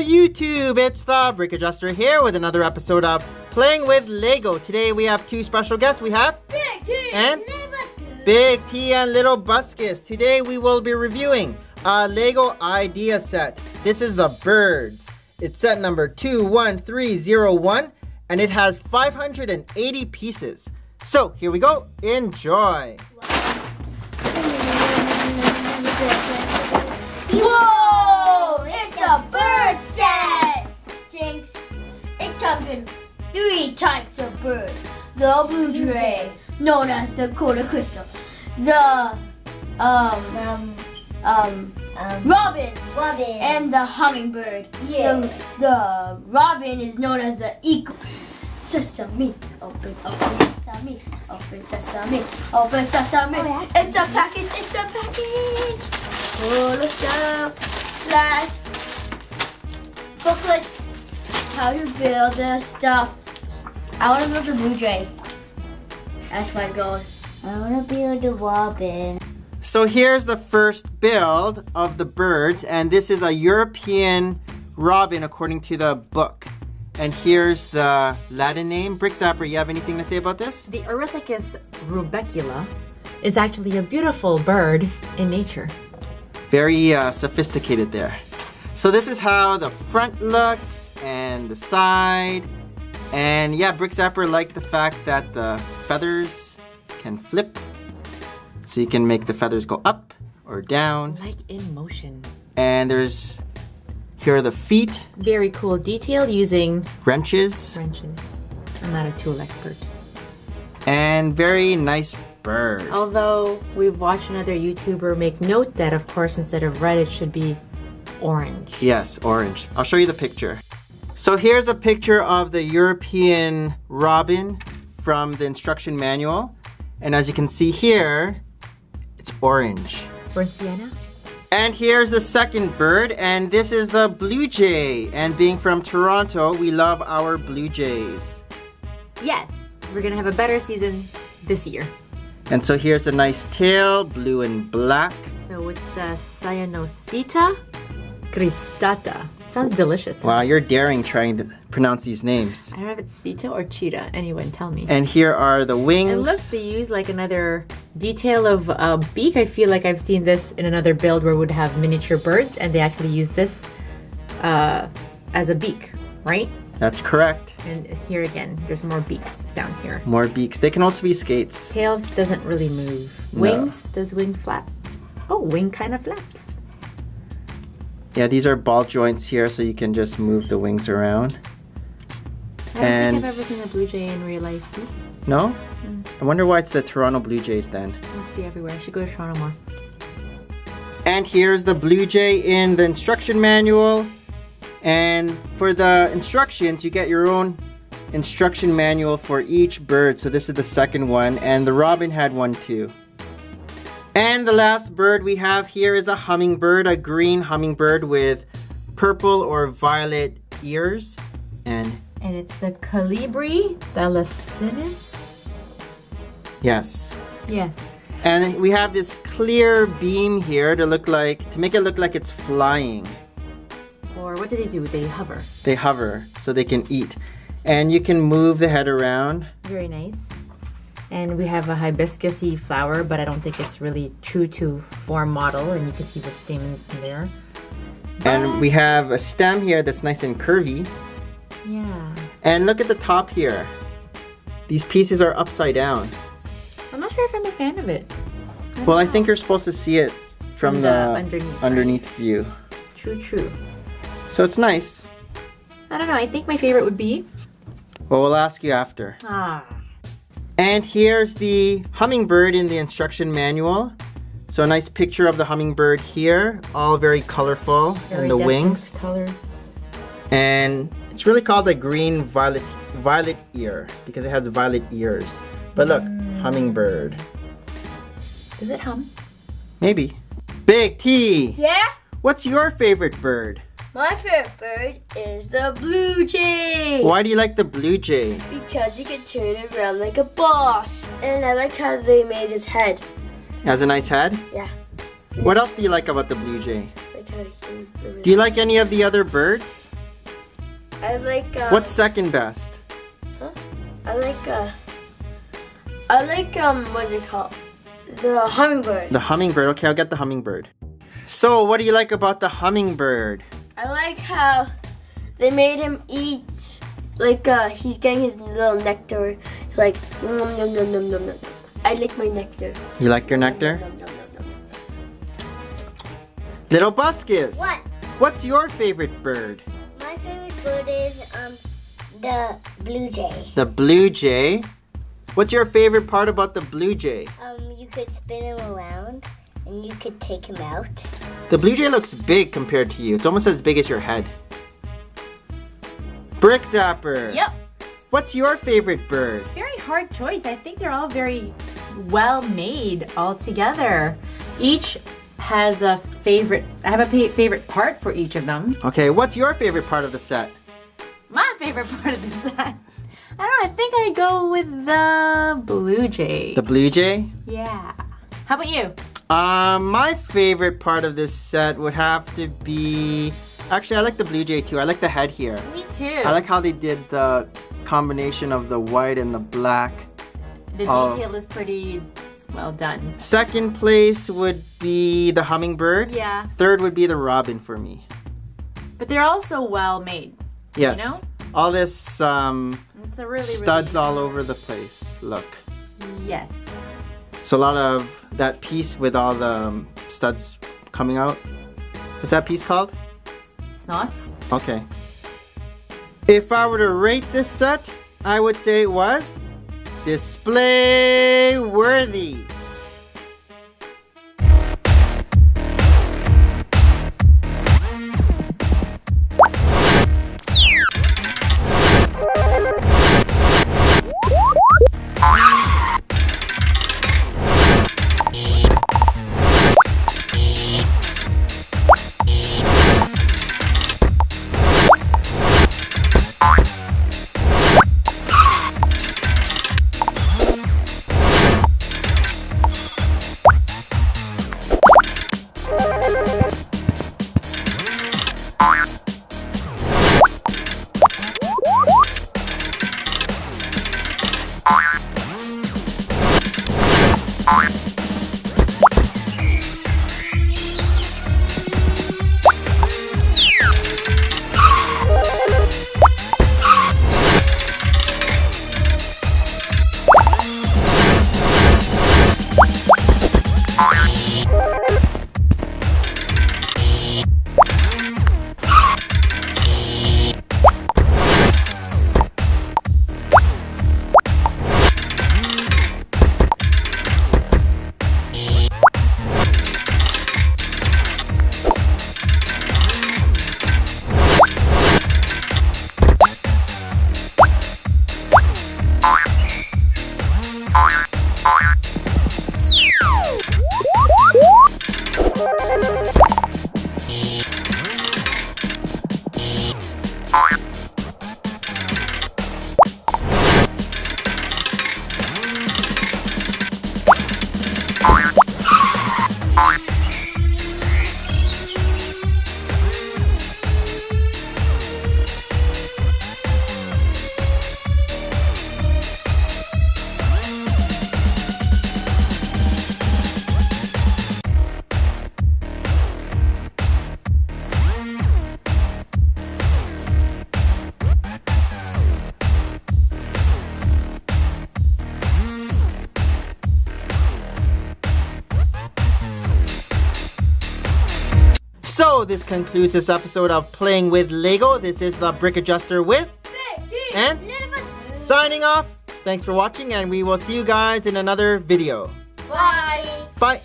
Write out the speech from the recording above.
YouTube, it's the Brick Adjuster here with another episode of Playing with Lego. Today we have two special guests. We have Big T and Little Buskus. Big T and Little Buskus. Today we will be reviewing a Lego idea set. This is the Birds. It's set number 21301 and it has 580 pieces. So here we go. Enjoy. Whoa! It's a bird set! Jinx, it comes in 3 types of birds. The blue jay, known as the quarter crystal. The robin. And the hummingbird. Yeah. The robin is known as the eagle. Sesame, open, open, sesame, open, sesame, open, sesame. It's a package, full of stuff, flash, booklets, how to build the stuff. I want to build the blue jay. That's my goal. I want to build the robin. So here's the first build of the birds, and this is a European robin according to the book. And here's the Latin name. Brick Zapper, you have anything to say about this? The Erithicus rubecula is actually a beautiful bird in nature. Very sophisticated there. So this is how the front looks and the side. And yeah, Brick Zapper liked the fact that the feathers can flip. So you can make the feathers go up or down. Like in motion. And here are the feet. Very cool detail using Wrenches. I'm not a tool expert. And very nice bird. Although we've watched another YouTuber make note that, of course, instead of red, it should be orange. Yes, orange. I'll show you the picture. So here's a picture of the European robin from the instruction manual. And as you can see here, it's orange. Burnt sienna? And here's the second bird, and this is the blue jay. And being from Toronto, we love our blue jays. Yes, we're gonna have a better season this year. And so here's a nice tail, blue and black. So it's the Cyanocita cristata. Sounds delicious. Wow, you're daring trying to pronounce these names. I don't know if it's Sita or Cheetah. Anyone tell me. And here are the wings. And look, they use like another detail of a beak. I feel like I've seen this in another build where we would have miniature birds, and they actually use this as a beak, right? That's correct. And here again, there's more beaks down here. More beaks. They can also be skates. Tails doesn't really move. No. Wings, does wing flap? Oh, wing kind of flaps. Yeah, these are ball joints here, so you can just move the wings around. I don't think I've ever seen a blue jay in real life. No? I wonder why it's the Toronto Blue Jays then. Must be everywhere. I should go to Toronto more. And here's the blue jay in the instruction manual. And for the instructions, you get your own instruction manual for each bird. So this is the second one, and the robin had one too. And the last bird we have here is a hummingbird, a green hummingbird with purple or violet ears. And it's the Colibri thalassinis. yes. Yes. And we have this clear beam here to make it look like it's flying. Or what do? They hover. They hover so they can eat. And you can move the head around. Very nice. And we have a hibiscus-y flower, but I don't think it's really true to form model, and you can see the stamens in there. And we have a stem here that's nice and curvy. Yeah. And look at the top here. These pieces are upside down. I'm not sure if I'm a fan of it. Well, I think you're supposed to see it from the underneath view. True. So it's nice. I don't know. I think my favorite would be... Well, we'll ask you after. And here's the hummingbird in the instruction manual. So a nice picture of the hummingbird here, all very colorful, and the wings. Colors. And it's really called a green violet ear because it has violet ears. But look, hummingbird. Does it hum? Maybe. Big T! Yeah? What's your favorite bird? My favorite bird is the blue jay. Why do you like the blue jay? Because you can turn it around like a boss. And I like how they made his head. Has a nice head? Yeah. What else do you like about the blue jay? Like how he can Do you like any of the other birds? I like. What's second best? I like. What's it called? The hummingbird. The hummingbird. Okay, I'll get the hummingbird. So, what do you like about the hummingbird? I like how they made him eat. Like he's getting his little nectar. It's like nom nom nom nom nom nom. I like my nectar. You like your nectar? Nom, nom, nom, nom, nom. Little Buskus. What? What's your favorite bird? My favorite bird is the blue jay. The blue jay. What's your favorite part about the blue jay? You could spin him around and you could take him out. The blue jay looks big compared to you. It's almost as big as your head. Brick Zapper. Yep. What's your favorite bird? Very hard choice. I think they're all very well made all together. Each has a favorite. I have a favorite part for each of them. Okay, what's your favorite part of the set? My favorite part of the set. I don't know. I think I'd go with the blue jay. The blue jay? Yeah. How about you? My favorite part of this set would have to be... Actually, I like the blue jay too. I like the head here. Me too. I like how they did the combination of the white and the black. The detail is pretty well done. Second place would be the hummingbird. Yeah. Third would be the robin for me. But they're also well made. Yes. You know? All this It's a really studs all over the place. Look. Yes. So a lot of that piece with all the studs coming out. What's that piece called? Snots. Okay. If I were to rate this set, I would say it was display worthy. So this concludes this episode of Playing with Lego. This is the Brick Adjuster with and signing off. Thanks for watching and we will see you guys in another video. Bye. Bye.